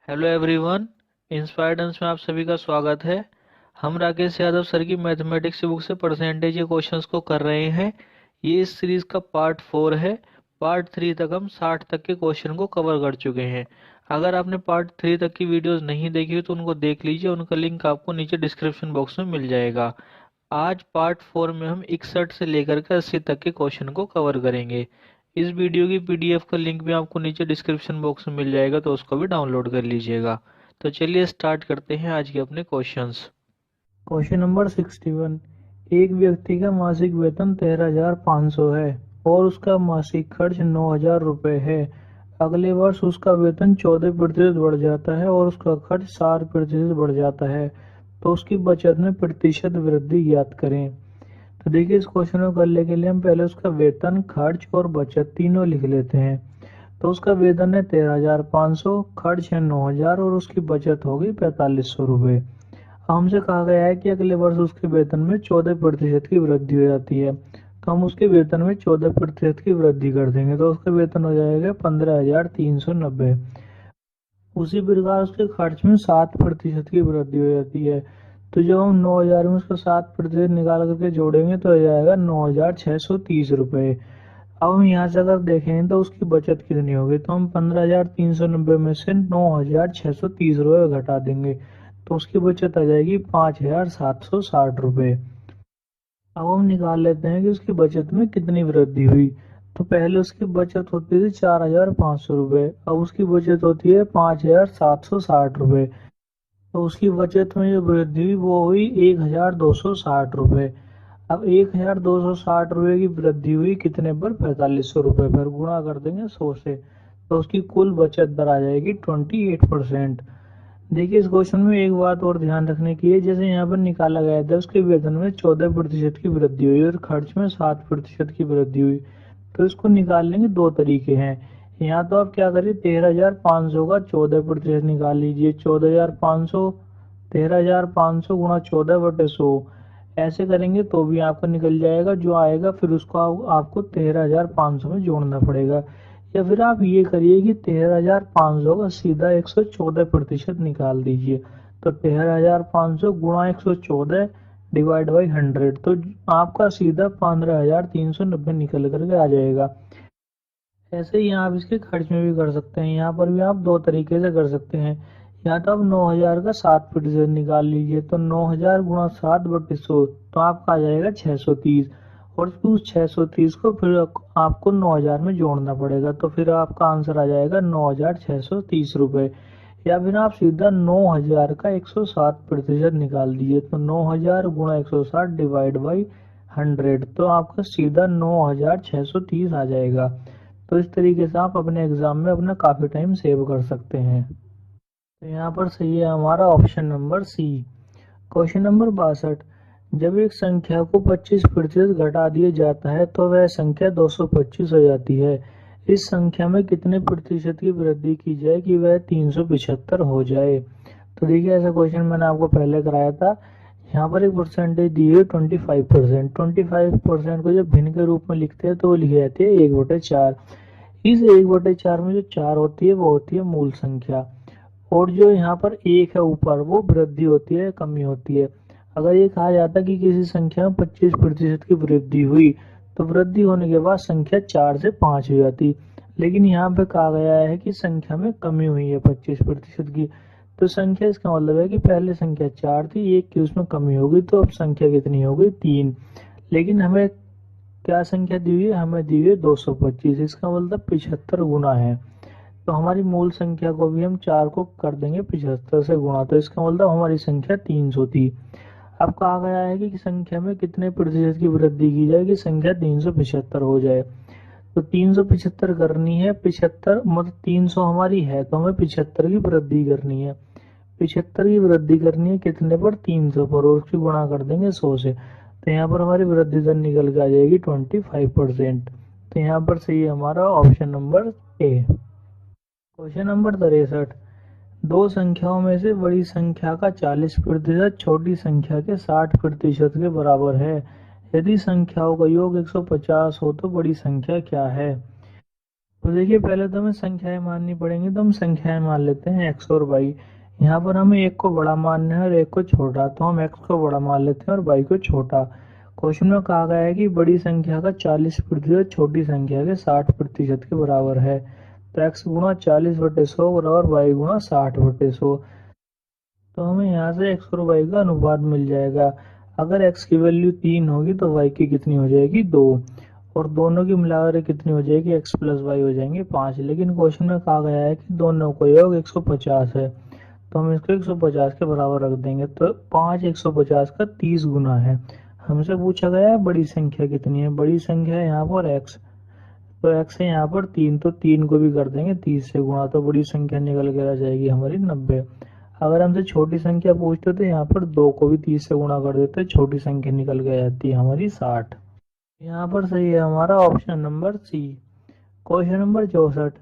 Hello everyone. इंस्पायर्डेंस में आप सभी का स्वागत है। हम राकेश यादव सर की मैथमेटिक्स बुक से परसेंटेज के क्वेश्चंस को कर रहे हैं। ये इस सीरीज का पार्ट 4 है। पार्ट 3 तक हम 60 तक के क्वेश्चन को कवर कर चुके हैं। अगर आपने पार्ट 3 तक की वीडियोस नहीं देखी हो तो उनको देख लीजिए, उनका लिंक आपको नीचे डिस्क्रिप्शन बॉक्स में मिल जाएगा। आज पार्ट 4 में हम 61 से लेकर के 80 तक के क्वेश्चन को कवर करेंगे। इस वीडियो की पीडीएफ का लिंक भी आपको नीचे डिस्क्रिप्शन बॉक्स में मिल जाएगा, तो उसको भी डाउनलोड कर लीजिएगा। तो चलिए स्टार्ट करते हैं आज के अपने क्वेश्चंस। Question number 61। एक व्यक्ति का मासिक वेतन 13,500 है और उसका मासिक खर्च 9,000 रुपये है। अगले वर्ष उसका वेतन 14% बढ़ जाता है और उसका खर्च 7% बढ़ जाता है, तो उसकी बचत में प्रतिशत वृद्धि ज्ञात करें। तो देखिए, इस क्वेश्चन को करने के लिए हम पहले उसका वेतन, खर्च और बचत तीनों लिख लेते हैं। तो उसका वेतन है 13,500, खर्च है 9,000 और उसकी बचत होगी 4,500 रुपये। हमसे कहा गया है कि अगले वर्ष उसके वेतन में 14% की वृद्धि हो जाती है, तो हम उसके वेतन में 14% की वृद्धि कर देंगे, तो उसका वेतन हो जाएगा 15,390। उसी प्रकार उसके खर्च में 7% की वृद्धि हो जाती है, तो जब हम 9,000 में उसका 7% निकाल करके जोड़ेंगे तो हो जाएगा 9,630 रुपये। अब हम यहाँ से अगर देखें तो उसकी बचत कितनी होगी, तो हम 15,390 में से 9,630 रुपये घटा देंगे, तो उसकी बचत आ जाएगी 5,760 रुपये। अब हम निकाल लेते हैं कि उसकी बचत में कितनी वृद्धि हुई। तो पहले उसकी बचत होती थी 4,500 रुपये, अब उसकी बचत होती है 5,760 रुपये। तो उसकी बचत में जो वृद्धि हुई वो हुई 1,260 रुपये। अब 1,260 रुपये की वृद्धि हुई कितने पर? 4,500 रुपये पर। गुणा कर देंगे 100 से, तो उसकी कुल बचत दर आ जाएगी 28%। देखिए, इस क्वेश्चन में एक बात और ध्यान रखने की है, जैसे यहाँ पर निकाला गया था उसके वेतन में 14% की वृद्धि हुई और खर्च में 7% की वृद्धि हुई, तो इसको निकालने के दो तरीके हैं। यहाँ तो आप क्या करिए, 13,500 का 14% निकाल लीजिए। 14,500, 13,500 गुणा 14/100, ऐसे करेंगे तो भी आपका निकल जाएगा। जो आएगा फिर उसको आपको 13,500 में जोड़ना पड़ेगा। या फिर आप ये करिए कि 13,500 का सीधा 114% निकाल दीजिए, तो 13,500 गुणा 114 डिवाइड बाई 100, तो आपका सीधा 15,390 निकल करके आ जाएगा। ऐसे ही आप इसके खर्च में भी कर सकते हैं। यहाँ पर भी आप दो तरीके से कर सकते हैं। या तो आप 9,000 का 7% निकाल लीजिए, तो 9,000 गुणा 7/100, तो आपका आ जाएगा 630, और फिर उस 630 को फिर आपको 9,000 में जोड़ना पड़ेगा, तो फिर आपका आंसर आ जाएगा 9,630 रुपये। या फिर आप सीधा 9,000 का 107% निकाल दीजिए, तो 9,000 गुणा 160 डिवाइड बाई 100, तो आपका सीधा 9,630 आ जाएगा। तो इस तरीके से आप अपने एग्जाम में अपना काफी टाइम सेव कर सकते हैं। तो यहाँ पर सही है हमारा option number C. Question number 62। जब एक संख्या को 25% घटा दिया जाता है तो वह संख्या 225 हो जाती है। इस संख्या में कितने प्रतिशत की वृद्धि की जाए कि वह 375 हो जाए? तो देखिए, ऐसा क्वेश्चन मैंने आपको पहले कराया था। यहाँ पर एक परसेंटेज दी है 25%। 25% को जब भिन्न के रूप में लिखते हैं तो वो लिखी जाती है 1/4। इस 1/4 में जो 4 होती है वो होती है मूल संख्या, और जो यहाँ पर एक है ऊपर वो वृद्धि होती है, कमी होती है। अगर ये कहा जाता कि किसी संख्या में 25% की वृद्धि हुई, तो वृद्धि होने के बाद संख्या 4 से 5 हो जाती, लेकिन यहाँ पे कहा गया है कि संख्या में कमी हुई है 25% की। तो संख्या, इसका मतलब है कि पहले संख्या 4 थी, एक की उसमें कमी होगी, तो अब संख्या कितनी हो गई? 3। लेकिन हमें क्या संख्या दी हुई है? हमें दी हुई है 225, इसका मतलब 75 गुना है। तो हमारी मूल संख्या को भी हम 4 को कर देंगे 75 से गुणा, तो इसका मतलब हमारी संख्या 300 थी। अब कहा गया है कि संख्या में कितने प्रतिशत की वृद्धि की जाए कि संख्या 375 हो जाए। तो 375 करनी है, 75 मतलब 300 हमारी है, तो हमें 75 की वृद्धि करनी है। 75 की वृद्धि करनी है कितने पर? 300 पर, और उसकी गुणा कर देंगे 100 से, तो यहाँ पर हमारी वृद्धि दर निकल के आ जाएगी 25%। तो यहाँ पर सही है हमारा option number A. Question number 63। दो संख्याओं में से बड़ी संख्या का 40% छोटी संख्या के 60% के बराबर है। यदि संख्याओं का योग 150 हो तो बड़ी संख्या क्या है? तो देखिए पहले तो हमें संख्याएं माननी पड़ेंगी, तो हम संख्याएं मान लेते हैं x और y। यहाँ पर हमें एक को बड़ा मानना है और एक को छोटा, तो हम x को बड़ा मान लेते हैं और y को छोटा। क्वेश्चन में कहा गया है कि बड़ी संख्या का 40% छोटी संख्या के 60% के बराबर है। तो x गुणा 40/100 बराबर y गुणा 60/100। तो हमें यहाँ से x और y का अनुपात मिल जाएगा। अगर x की वैल्यू 3 होगी तो y की कितनी हो जाएगी, 2। और दोनों की मिलाकर कितनी हो जाएगी, x प्लस y हो जाएंगे 5। लेकिन क्वेश्चन में कहा गया है कि दोनों का योग 150 है, तो हम इसको 150 के बराबर रख देंगे। तो 5 150 का 30 गुना है। हमसे पूछा गया है बड़ी संख्या कितनी है, बड़ी संख्या है यहाँ पर x। तो x है यहाँ पर 3, तो 3 को भी कर देंगे 30 से गुणा, तो बड़ी संख्या निकल कर आ जाएगी हमारी 90। अगर हमसे छोटी संख्या पूछते तो यहाँ पर 2 को भी 30 से गुणा कर देते, छोटी संख्या निकल के आ जाती है हमारी 60। यहाँ पर सही है हमारा option number C. Question number 64,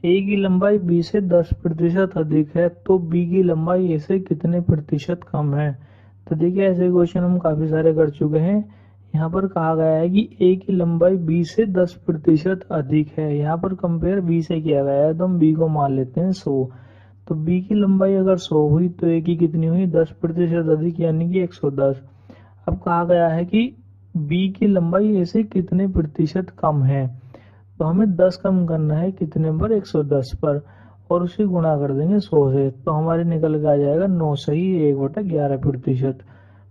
A की लंबाई बी से 10% अधिक है तो बी की लंबाई ए से कितने प्रतिशत कम है। तो देखिए ऐसे क्वेश्चन हम काफी सारे कर चुके हैं। यहाँ पर कहा गया है कि ए की लंबाई बी से 10% अधिक है। यहाँ पर कंपेयर बी से किया गया है, तो हम बी को मान लेते हैं 100। तो बी की लंबाई अगर 100 हुई तो ए की कितनी हुई, 10% अधिक यानी कि 110। अब कहा गया है कि बी की लंबाई ए से कितने प्रतिशत कम है, तो हमें 10 कम करना है कितने पर, 110 पर, और उसे गुणा कर देंगे 100 से। तो हमारे निकल के आ जाएगा 9 सही 1/11%।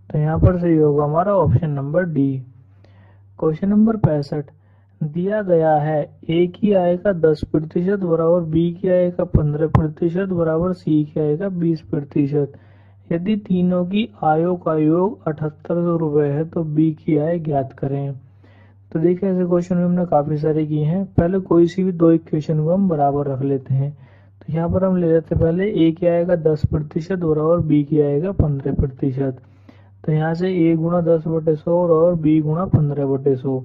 तो यहाँ पर सही होगा हमारा option number D. Question number 65, दिया गया है ए की आय का 10% बराबर बी की आय का 15% बराबर सी की आय का 20%। यदि तीनों की आयों का योग 7800 रुपये है तो बी की आय ज्ञात करें। तो देखिए ऐसे क्वेश्चन हमने काफी सारे किए हैं। पहले कोई सी भी दो इक्वेशन को हम बराबर रख लेते हैं। तो यहाँ पर हम ले लेते हैं पहले ए की आएगा 10% बराबर बी की आएगा 15%। तो यहाँ से ए गुणा 10/100 और बी गुणा 15/100।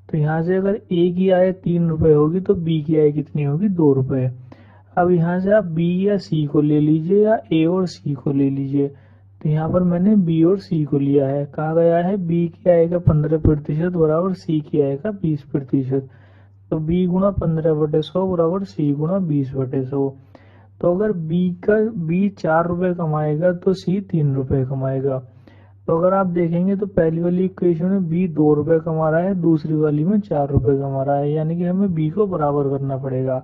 तो यहाँ से अगर ए की आय 3 रुपए होगी तो बी की आय कितनी होगी, 2 रुपए। अब यहाँ से आप बी या सी को ले लीजिए या ए और सी को ले लीजिए। तो यहाँ पर मैंने बी और सी को लिया है। कहा गया है बी की आय का 15% बराबर सी की आय का 20%। तो बी गुणा 15/100 बराबर सी गुणा 20/100। तो अगर बी 4 रुपए कमाएगा तो सी 3 रुपए कमाएगा। तो अगर आप देखेंगे तो पहली वाली इक्वेशन में बी 2 रुपए कमा रहा है, दूसरी वाली में 4 रुपए कमा रहा है, यानी कि हमें बी को बराबर करना पड़ेगा।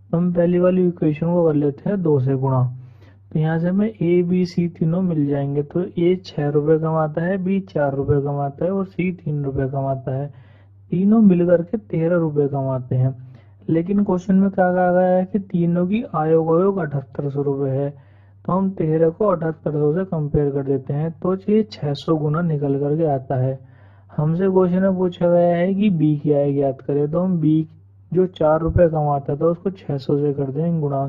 तो हम पहली वाली इक्वेशन को कर लेते हैं 2 से गुणा। तो यहाँ से हमें ए बी सी तीनों मिल जाएंगे। तो ए 6 रुपए कमाता है, बी 4 रुपए कमाता है और सी 3 रुपए कमाता है। तीनों मिलकर के 13 रुपए कमाते हैं। लेकिन क्वेश्चन में क्या कहा गया है कि तीनों की आयोग आयोग 7800 रुपए है। तो हम 13 को 7800 से कंपेयर कर देते हैं तो ये 600 गुना निकल करके आता है। हमसे क्वेश्चन में पूछा गया है कि बी की आय ज्ञात करें, तो हम बी जो 4 रुपए कमाता था उसको 600 से कर देंगे गुणा,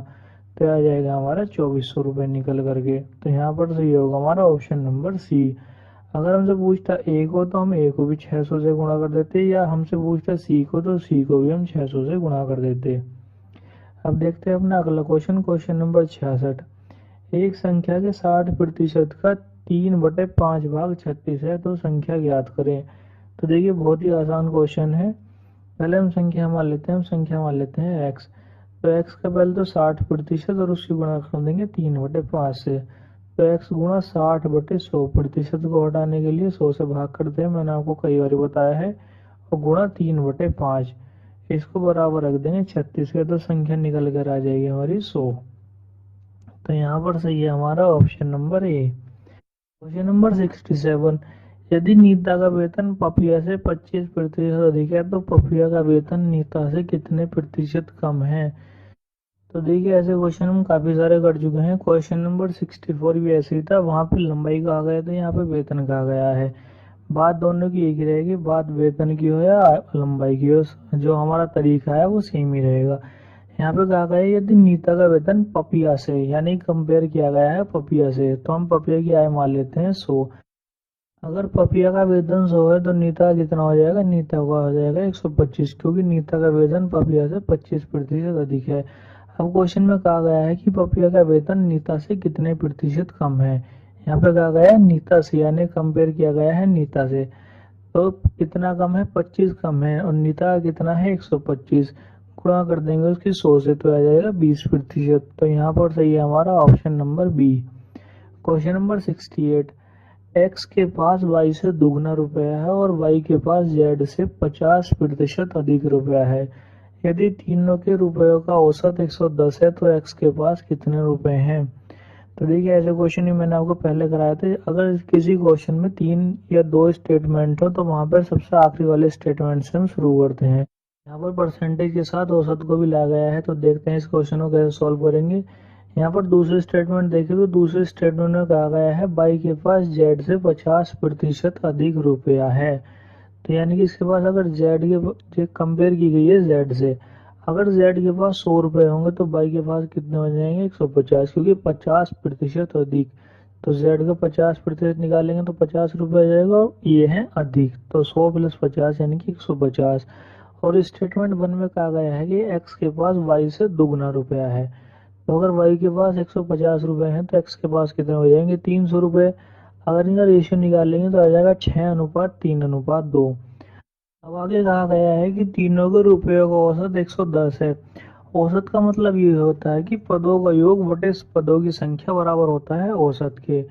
तो आ जाएगा हमारा 2400 रुपये निकल करके। तो यहाँ पर सही होगा हमारा ऑप्शन नंबर सी। अगर हमसे पूछता ए को तो हम ए को भी 600 से गुणा कर देते, या हमसे पूछता सी को तो सी को भी हम 600 से गुणा कर देते। अब देखते हैं अपना अगला क्वेश्चन, क्वेश्चन नंबर 66। एक संख्या के 60% का 3/5 भाग 36 है तो संख्या ज्ञात करें। तो देखिए बहुत ही आसान क्वेश्चन है। पहले हम संख्या मान लेते हैं, हम संख्या मान लेते हैं x। तो x का पहले तो 60% और उसकी गुणा कर देंगे 3/5 से। तो x गुणा 60/100, प्रतिशत को हटाने के लिए 100 से भाग करते हैं, मैंने आपको कई बार बताया है, और गुणा 3/5। इसको बराबर रख देंगे 36 के, तो संख्या निकल कर आ जाएगी हमारी 100। तो यहाँ पर सही है हमारा option number A. Question number 67, यदि नीता का वेतन पपिया से 25% अधिक है तो पपिया का वेतन नीता से कितने प्रतिशत कम है। तो देखिए ऐसे क्वेश्चन हम काफी सारे कर चुके हैं। क्वेश्चन नंबर 64 भी ऐसे ही था, वहां पे लंबाई कहा गया था, यहाँ पे वेतन कहा गया है। बात दोनों की एक ही रहेगी, बात वेतन की हो या लंबाई की हो, जो हमारा तरीका है वो सेम ही रहेगा। यहाँ पे कहा गया है यदि नीता का वेतन पपिया से, यानी कंपेयर किया गया है पपिया से, तो हम पपिया की आय मान लेते हैं 100। अगर पपिया का वेतन 100 है तो नीता कितना हो जाएगा, नीता का हो जाएगा 125, क्योंकि नीता का वेतन पपिया से 25% अधिक है। अब क्वेश्चन में कहा गया है कि पपिया का वेतन नीता से कितने प्रतिशत कम है। यहाँ पे कहा गया है नीता से, यानी कंपेयर किया गया है नीता से। तो कितना कम है, 25 कम है, और नीता का कितना है 125। गुणा कर देंगे उसकी 100 से तो आ जाएगा 20%। तो यहाँ पर सही है हमारा option number B. Question number 68, X के पास वाई से दुगना रुपया है और वाई के पास जेड से 50% अधिक रुपया है। यदि तीनों के रुपयों का औसत 110 है तो एक्स के पास कितने रुपए हैं। तो देखिए ऐसे क्वेश्चन ही मैंने आपको पहले कराए थे। अगर किसी क्वेश्चन में 3 या 2 स्टेटमेंट हो तो वहां पर सबसे आखिरी वाले स्टेटमेंट से हम शुरू करते हैं। यहाँ पर परसेंटेज के साथ औसत को भी लाया गया है, तो देखते हैं इस क्वेश्चन को कैसे सॉल्व करेंगे। यहाँ पर दूसरे स्टेटमेंट देखें तो दूसरे स्टेटमेंट में कहा गया है बाई के पास जेड से 50% अधिक रुपया है। तो यानी कि इसके पास अगर जेड के कंपेयर की गई है जेड से, अगर जेड के पास 100 रुपये होंगे तो बाई के पास कितने हो जाएंगे 150, क्योंकि 50% अधिक। तो जेड का 50% निकालेंगे तो 50 रुपये आ जाएगा और ये है अधिक, तो 100 + 50 यानी कि 150। और स्टेटमेंट 1 में कहा गया है कि एक्स के पास वाई से दुगना रुपया है। तो अगर वाई के पास 150 रुपये हैं तो एक्स के पास कितने हो जाएंगे 300 रुपये। अगर इनका रेशियो निकालेंगे तो आ जाएगा 6:3:2। अब आगे कहा गया है कि तीनों के रुपयों का औसत 110 है। औसत का मतलब ये होता है कि पदों का योग बटे पदों की संख्या बराबर होता है औसत के।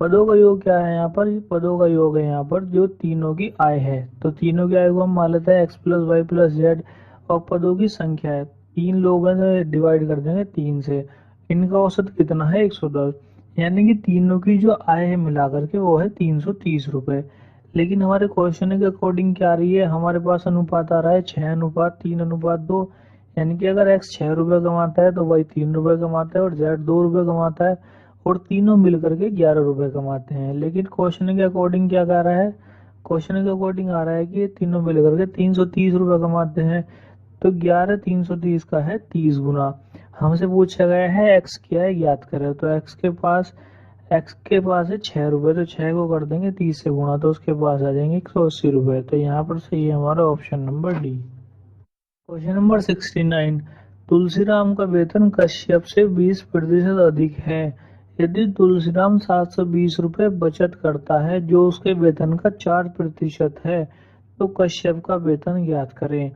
पदों का योग क्या है यहाँ पर, पदों का योग है यहाँ पर जो तीनों की आय है। तो तीनों की आय को हम मान लेते हैं x + y + z, और पदों की संख्या है 3 लोग हैं तो डिवाइड कर देंगे 3 से। इनका औसत कितना है 110, यानी कि तीनों की जो आय है मिलाकर के वो है 330 रुपये। लेकिन हमारे क्वेश्चन के अकॉर्डिंग क्या आ रही है, हमारे पास अनुपात आ रहा है 6:3:2, यानी कि अगर x 6 रुपये कमाता है तो y 3 रुपये कमाता है और z 2 रुपये कमाता है, और तीनों मिलकर के 11 रुपये कमाते हैं। लेकिन क्वेश्चन के अकॉर्डिंग क्या कह रहा है, क्वेश्चन के अकॉर्डिंग आ रहा है कि ये तीनों मिलकर के 330 रुपये कमाते हैं। तो 11 330 का है 30 गुना। हमसे पूछा गया है एक्स क्या है ज्ञात करें। तो एक्स के पास है 6 रुपये, तो 6 को कर देंगे 30 से गुणा, तो उसके पास आ जाएंगे 180 रुपये। तो यहाँ पर सही है हमारा option number D. Question number 69, Tulsiram का वेतन कश्यप से 20% अधिक है। यदि तुलसीराम 720 रुपये बचत करता है जो उसके वेतन का 4% है, तो कश्यप का वेतन ज्ञात करें।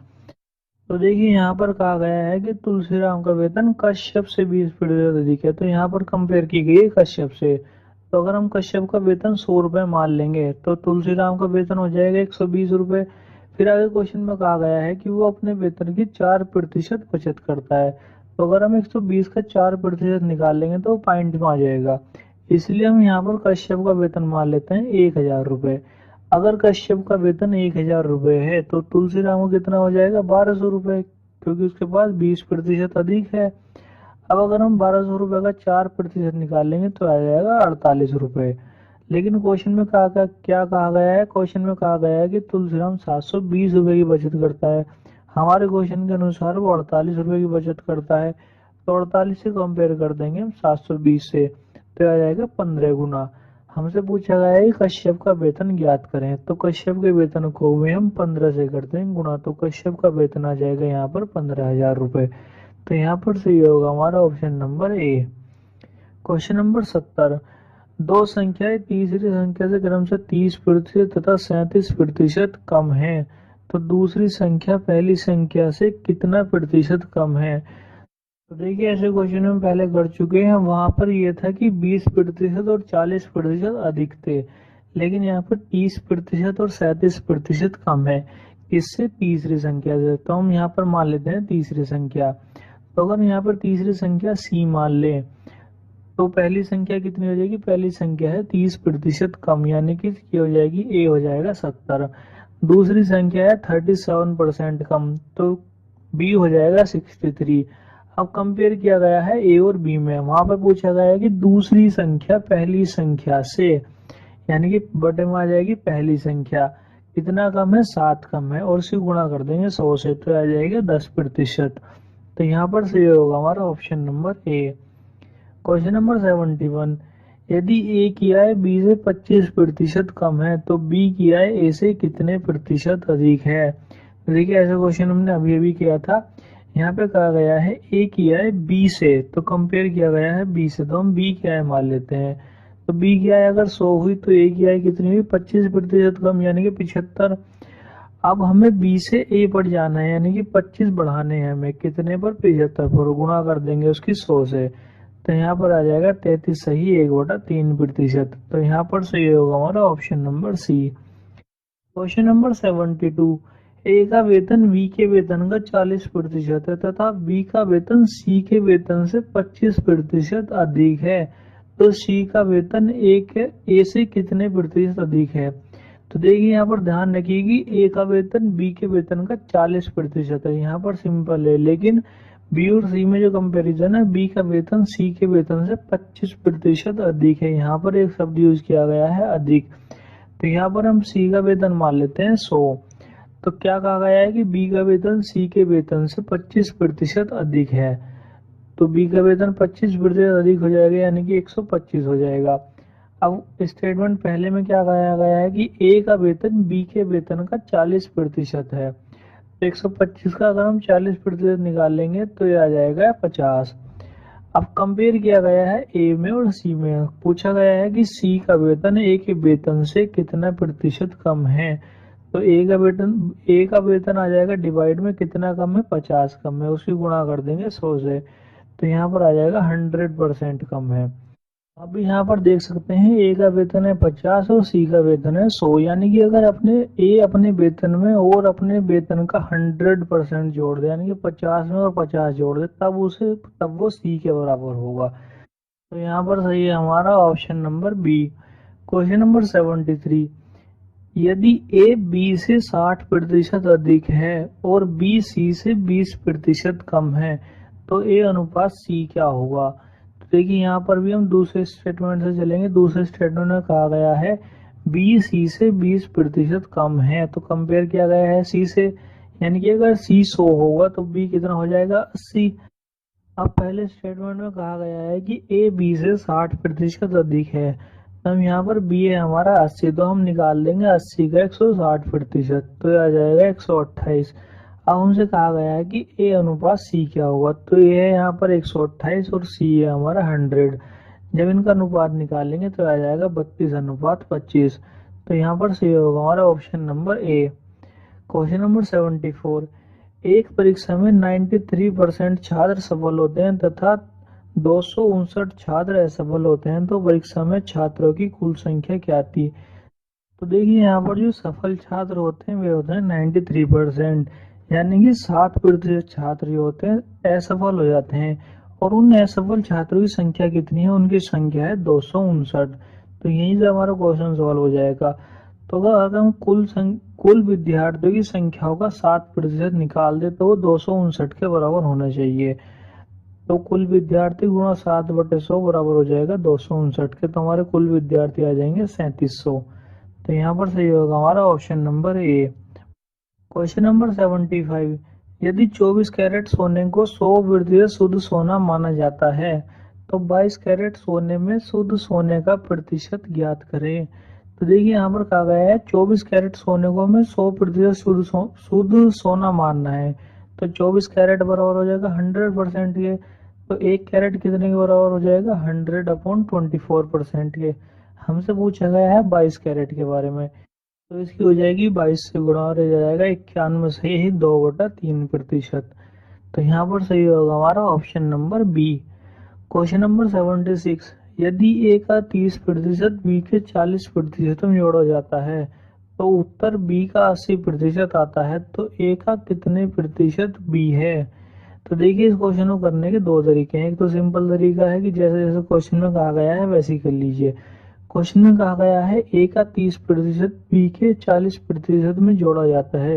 तो देखिए यहाँ पर कहा गया है कि तुलसीराम का वेतन कश्यप से 20% अधिक है, तो यहाँ पर कंपेयर की गई है कश्यप से। तो अगर हम कश्यप का वेतन 100 रुपये मान लेंगे तो तुलसीराम का वेतन हो जाएगा 120 रुपये। फिर आगे क्वेश्चन में कहा गया है कि वो अपने वेतन की 4% बचत करता है। तो अगर हम 120 का 4% निकाल लेंगे तो पॉइंट में आ जाएगा, इसलिए हम यहाँ पर कश्यप का वेतन मान लेते हैं 1000 रुपये। अगर कश्यप का वेतन 1000 रुपये है तो तुलसीराम को कितना हो जाएगा 1200 रुपये, क्योंकि उसके पास 20% अधिक है। अब अगर हम 1200 रुपये का 4% निकाल लेंगे तो आ जाएगा 48 रुपये। लेकिन क्वेश्चन में क्या कहा गया है, क्वेश्चन में कहा गया है कि तुलसीराम 720 रुपये की बचत करता है। हमारे क्वेश्चन के अनुसार वो 48 रुपये की बचत करता है, तो 48 से कंपेयर कर देंगे हम 720 से, तो आ जाएगा 15 गुना। हमसे पूछा गया है कश्यप का वेतन ज्ञात करें, तो कश्यप के वेतन को भी हम 15 से करते हैं गुणा, तो कश्यप का वेतन आ जाएगा यहाँ पर 15,000 रुपये। तो यहाँ पर सही होगा हमारा option number A. Question number 70, दो संख्याएं तीसरी संख्या से क्रमशः 30% तथा 37% कम है, तो दूसरी संख्या पहली संख्या से कितना प्रतिशत कम है। तो देखिए ऐसे क्वेश्चन हम पहले कर चुके हैं, वहां पर यह था कि 20% और 40% अधिक थे, लेकिन यहाँ पर 30% और 37% कम है। इससे तीसरी संख्या से, तो हम यहाँ पर मान लेते हैं तीसरी संख्या। तो अगर यहाँ पर तीसरी संख्या सी मान ले तो पहली संख्या कितनी हो जाएगी, पहली संख्या है 30% कम, यानी कि ये हो जाएगी ए हो जाएगा 70। दूसरी संख्या है 37% कम, तो बी हो जाएगा 63। अब कंपेयर किया गया है ए और बी में, वहां पर पूछा गया है कि दूसरी संख्या पहली संख्या से, यानी कि बटे में आ जाएगी पहली संख्या, कितना कम है 7 कम है, और इसे गुणा कर देंगे 100 से, तो आ जाएगा 10%। तो यहाँ पर सही होगा हमारा option number A. Question number 71, यदि ए की आय बी से 25% कम है तो बी की आय ए से कितने प्रतिशत अधिक है। देखिए ऐसा क्वेश्चन हमने अभी अभी किया था। यहाँ पे कहा गया है ए की आय बी से, तो कंपेयर किया गया है बी से, तो हम बी की आय मान लेते हैं। तो बी की आय अगर 100 हुई तो ए की आय कितनी हुई 25% कम, यानी कि 75। अब हमें बी से ए पर जाना है, यानी कि 25 बढ़ाने हैं हमें, कितने पर? 75 पर। गुणा कर देंगे उसकी 100 से, तो यहाँ पर आ जाएगा 33 सही 1/3%। तो यहाँ पर सही होगा हमारा option number C. Question number 72, A का वेतन बी के वेतन का 40% है तथा बी का वेतन सी के वेतन से 25% अधिक है, तो सी का वेतन ए से कितने प्रतिशत अधिक है? तो देखिए यहाँ पर ध्यान रखिए कि ए का वेतन बी के वेतन का 40% है, यहाँ पर सिंपल है, लेकिन बी और सी में जो कंपैरिजन है, बी का वेतन सी के वेतन से 25% अधिक है, यहाँ पर एक शब्द यूज किया गया है अधिक। तो यहाँ पर हम सी का वेतन मान लेते हैं 100। तो क्या कहा गया है कि बी का वेतन सी के वेतन से 25% अधिक है, तो बी का वेतन 25% अधिक हो जाएगा, यानी कि 125 हो जाएगा। अब स्टेटमेंट पहले में क्या कहा गया है कि ए का वेतन बी के वेतन का 40% है, तो 125 का अगर हम 40% निकाल लेंगे तो ये आ जाएगा 50। अब कंपेयर किया गया है ए में और सी में, पूछा गया है कि सी का वेतन ए के वेतन से कितना प्रतिशत कम है, तो ए का वेतन आ जाएगा डिवाइड में कितना कम है? 50 कम है, उसकी गुणा कर देंगे 100 से, तो यहाँ पर आ जाएगा 100% कम है। अब यहाँ पर देख सकते हैं ए का वेतन है 50 और सी का वेतन है 100, यानी कि अगर अपने वेतन में और अपने वेतन का 100% जोड़ दे, यानी कि 50 में और 50 जोड़ दे, तब वो सी के बराबर होगा। तो यहाँ पर सही है हमारा option number B. Question number 73, यदि ए बी से 60% अधिक है और बी सी से 20% कम है, तो ए अनुपात सी क्या होगा? तो देखिए यहाँ पर भी हम दूसरे स्टेटमेंट से चलेंगे। दूसरे स्टेटमेंट में कहा गया है बी सी से 20% कम है, तो कंपेयर किया गया है सी से, यानी कि अगर सी 100 होगा तो बी कितना हो जाएगा? 80। अब पहले स्टेटमेंट में कहा गया है कि ए बी से 60% अधिक है, तो हम यहाँ पर बी है हमारा 80, तो हम निकाल देंगे 80 का 160%, तो ये आ जाएगा 128। अब हमसे कहा गया है कि ए अनुपात सी क्या होगा, तो ये है यहाँ पर 128 और सी है हमारा 100। जब इनका अनुपात निकालेंगे तो आ जाएगा 32:25। तो यहाँ पर सही होगा हमारा option number A. Question number 74, एक परीक्षा में 93% छात्र सफल होते हैं तथा 259 छात्र असफल होते हैं, तो परीक्षा में छात्रों की कुल संख्या क्या थी? तो देखिए यहाँ पर जो सफल छात्र होते हैं वे होते हैं 93%, यानी कि 7% छात्र जो होते हैं असफल हो जाते हैं, और उन असफल छात्रों की संख्या कितनी है? उनकी संख्या है 259। तो यहीं से हमारा क्वेश्चन सॉल्व हो जाएगा। तो अगर हम कुल विद्यार्थियों की संख्याओं का 7% निकाल दे तो वो 259 के बराबर होना चाहिए। तो कुल विद्यार्थी गुणा 7/100 बराबर हो जाएगा 259 के, तो हमारे कुल विद्यार्थी आ जाएंगे 3700। तो यहाँ पर सही होगा हमारा option number A. Question number 75, यदि 24 कैरेट सोने को 100% शुद्ध सोना माना जाता है, तो 22 कैरेट सोने में शुद्ध सोने का प्रतिशत ज्ञात करें। तो देखिए यहाँ पर कहा गया है 24 कैरेट सोने को हमें 100% शुद्ध सोना मानना है, तो 24 कैरेट बराबर हो जाएगा 100% के, तो एक कैरेट कितने के बराबर हो जाएगा? 100/24% के। हमसे पूछा गया है 22 कैरेट के बारे में, तो इसकी हो जाएगी 22 से गुणा और हो जाएगा 91 से ही 2/3%। तो यहाँ पर सही होगा हमारा option number B. Question number 76, यदि ए का 30% बी के 40% में जोड़ा जाता है तो उत्तर बी का 80% आता है, तो ए का कितने प्रतिशत बी है? तो देखिए इस क्वेश्चन को करने के दो तरीके हैं। एक तो सिंपल तरीका है कि जैसे जैसे क्वेश्चन में कहा गया है वैसे ही कर लीजिए। क्वेश्चन में कहा गया है ए का 30% बी के 40% में जोड़ा जाता है,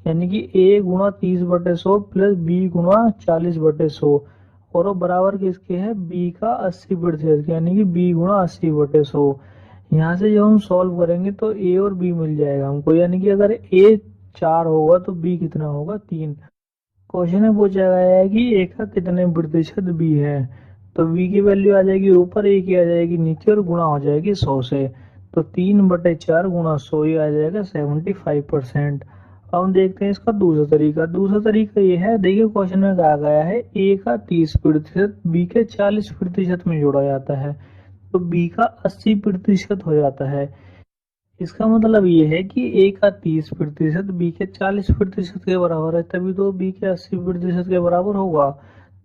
यानी कि ए गुणा 30/100 प्लस बी गुणा 40/100, और वो बराबर किसके है? बी का 80%, यानी कि बी गुणा 80/100। यहाँ से जब हम सॉल्व करेंगे तो ए और बी मिल जाएगा हमको, यानी कि अगर ए 4 होगा तो बी कितना होगा? 3। क्वेश्चन में पूछा गया है कि ए का कितने प्रतिशत बी है, तो बी की वैल्यू आ जाएगी ऊपर, ए की आ जाएगी नीचे और गुणा हो जाएगी 100 से, तो 3/4 गुणा 100 ये आ जाएगा 75%। अब हम देखते हैं इसका दूसरा तरीका। दूसरा तरीका ये है, देखिए क्वेश्चन में कहा गया है ए का 30% बी के 40% में जोड़ा जाता है, तो बी का 80% हो जाता है। इसका मतलब ये है कि ए का 30% बी के 40% के बराबर है, तभी तो बी के 80% के बराबर होगा।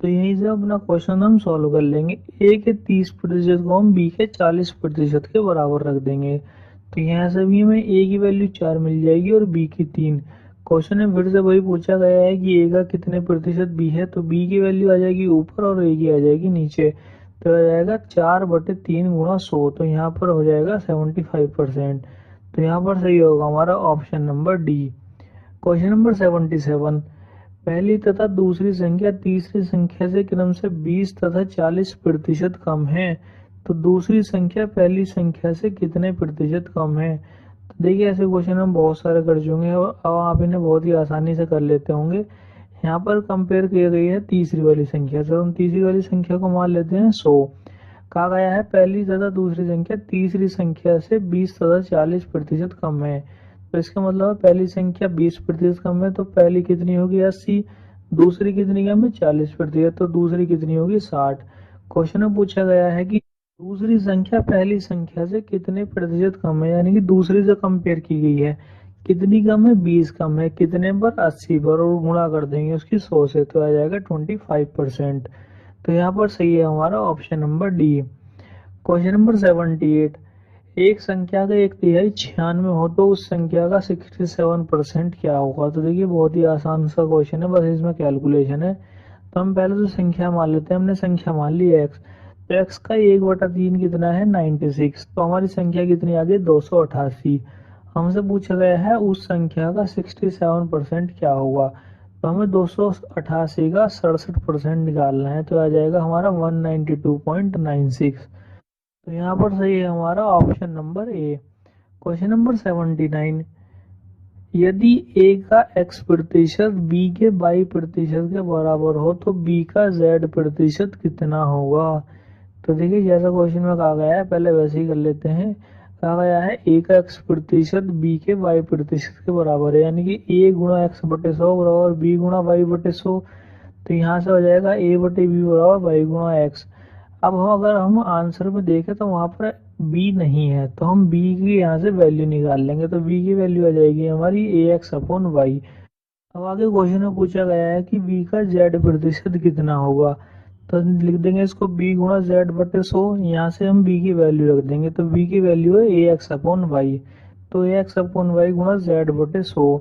तो यहीं से अपना क्वेश्चन हम सॉल्व कर लेंगे। ए के 30% को हम बी के 40% के बराबर रख देंगे। तो यहाँ से भी हमें ए की वैल्यू 4 मिल जाएगी और बी की 3। क्वेश्चन में फिर से वही पूछा गया है कि ए का कितने प्रतिशत बी है, तो बी की वैल्यू आ जाएगी ऊपर और ए की आ जाएगी नीचे। तो आ जाएगा 4/3 × 100। तो यहाँ पर हो जाएगा 75%। तो यहाँ पर सही होगा हमारा option number D. Question number 77। पहली तथा दूसरी संख्या तीसरी संख्या से क्रम से 20 तथा 40% कम है, तो दूसरी संख्या पहली संख्या से कितने प्रतिशत कम है। तो देखिए ऐसे क्वेश्चन हम बहुत सारे कर चुके हैं, अब आप इन्हें बहुत ही आसानी से कर लेते होंगे। यहाँ पर कंपेयर की गई है तीसरी वाली संख्या से, हम तीसरी वाली संख्या को मान लेते हैं 100। कहा गया है पहली तथा दूसरी संख्या तीसरी संख्या से 20 तथा 40% कम है। तो इसका मतलब है पहली संख्या 20% कम है, तो पहली कितनी होगी 80, दूसरी कितनी कम है 40%, तो दूसरी कितनी होगी 60। क्वेश्चन में पूछा गया है कि दूसरी संख्या पहली संख्या से कितने प्रतिशत कम है, यानी कि दूसरी से कंपेयर की गई है। कितनी कम है 20 कम है, कितने पर 80 पर, और गुणा कर देंगे उसकी 100 से, तो आ जाएगा 25%। तो यहाँ पर सही है हमारा option number D. Question number 78। एक संख्या का 1/3 96 हो तो उस संख्या का 67% क्या होगा। तो देखिए बहुत ही आसान सा क्वेश्चन है, बस इसमें कैलकुलेशन है। तो हम पहले तो संख्या मान लेते हैं, हमने संख्या मान ली एक्स। तो एक्स का 1/3 कितना है 96। तो हमारी संख्या कितनी आ गई 288। हमसे पूछा गया है उस संख्या का 67% क्या होगा। तो हमें 288 का 67% निकालना है, तो आ जाएगा हमारा 192.96। तो यहाँ पर सही है हमारा option number A. Question number 79। यदि ए का x% बी के y% के बराबर हो तो बी का z% कितना होगा। तो देखिए जैसा क्वेश्चन में कहा गया है पहले वैसे ही कर लेते हैं। कहा गया है ए का x% बी के y% के बराबर है, यानी कि a गुणा x/100 बराबर b गुणा y/100। तो यहाँ से हो जाएगा a/b बराबर y गुणा x। अब अगर हम आंसर में देखें तो वहां पर b नहीं है, तो हम b की यहाँ से वैल्यू निकाल लेंगे। तो b की वैल्यू आ जाएगी हमारी ax/y। अब आगे क्वेश्चन में पूछा गया है कि b का z% कितना होगा। तो लिख देंगे इसको b गुणा z/100। यहाँ से हम b की वैल्यू रख देंगे, तो b की वैल्यू है ax/y। तो ax/y गुणा z/100।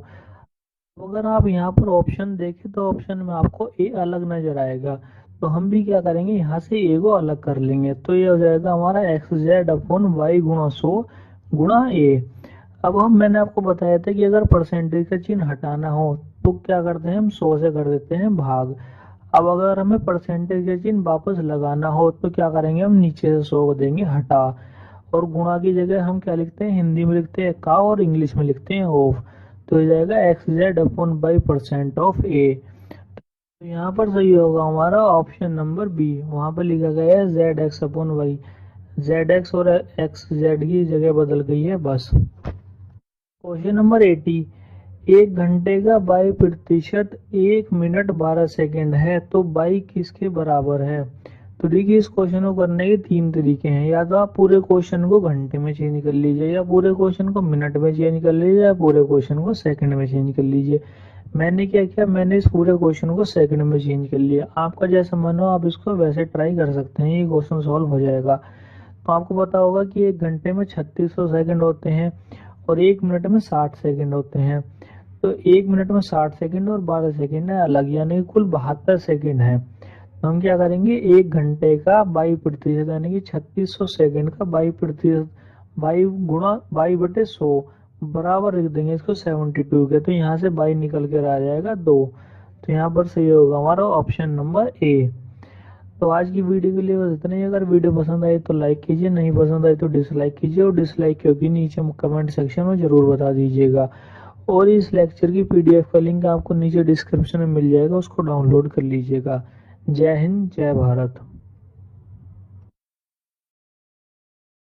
अगर आप यहाँ पर ऑप्शन देखें तो ऑप्शन में आपको ए अलग नजर आएगा, तो हम भी क्या करेंगे यहाँ से ए को अलग कर लेंगे। तो ये हो जाएगा हमारा xz/y गुणा 100 गुणा ए। अब मैंने आपको बताया था कि अगर परसेंटेज का चिन्ह हटाना हो तो क्या करते हैं हम 100 से कर देते हैं भाग। अब अगर हमें परसेंटेज का चिन्ह वापस लगाना हो तो क्या करेंगे हम नीचे से 100 को देंगे हटा, और गुणा की जगह हम क्या लिखते हैं हिंदी में लिखते हैं का और इंग्लिश में लिखते हैं ऑफ। तो हो जाएगा xz/y% ऑफ ए। तो यहाँ पर सही होगा हमारा ऑप्शन नंबर बी। वहां पर लिखा गया है zx/y, zx और xz की जगह बदल गई है बस। Question number 80। 1 घंटे का y% 1 मिनट 12 सेकेंड है, तो y किसके बराबर है। तो देखिए इस क्वेश्चन को करने के 3 तरीके हैं। या तो आप पूरे क्वेश्चन को घंटे में चेंज कर लीजिए, या पूरे क्वेश्चन को मिनट में चेंज कर लीजिए, या पूरे क्वेश्चन को सेकंड में चेंज कर लीजिए। मैंने क्या किया, मैंने इस पूरे क्वेश्चन को सेकंड में चेंज कर लिया। आपका जैसा मन हो आप इसको वैसे ट्राई कर सकते हैं, ये क्वेश्चन सॉल्व हो जाएगा। तो आपको पता होगा कि 1 घंटे में 3600 सेकंड होते हैं और 1 मिनट में 60 सेकंड होते हैं। तो 1 मिनट में 60 सेकंड और 12 सेकंड है अलग, यानी कुल 72 सेकंड है। तो हम क्या करेंगे 1 घंटे का y% यानी कि 3600 सेकंड का y% y गुणा y/100 बराबर लिख देंगे इसको 72 के। तो यहाँ से y निकल कर आ जाएगा 2। तो यहाँ पर सही होगा हमारा ऑप्शन नंबर ए। तो आज की वीडियो के लिए बस इतना ही। अगर वीडियो पसंद आई तो लाइक कीजिए, नहीं पसंद आई तो डिसलाइक कीजिए, और डिसलाइक क्योंकि नीचे कमेंट सेक्शन में जरूर बता दीजिएगा। और इस लेक्चर की PDF का लिंक आपको नीचे डिस्क्रिप्शन में मिल जाएगा, उसको डाउनलोड कर लीजिएगा। जय हिंद, जय भारत।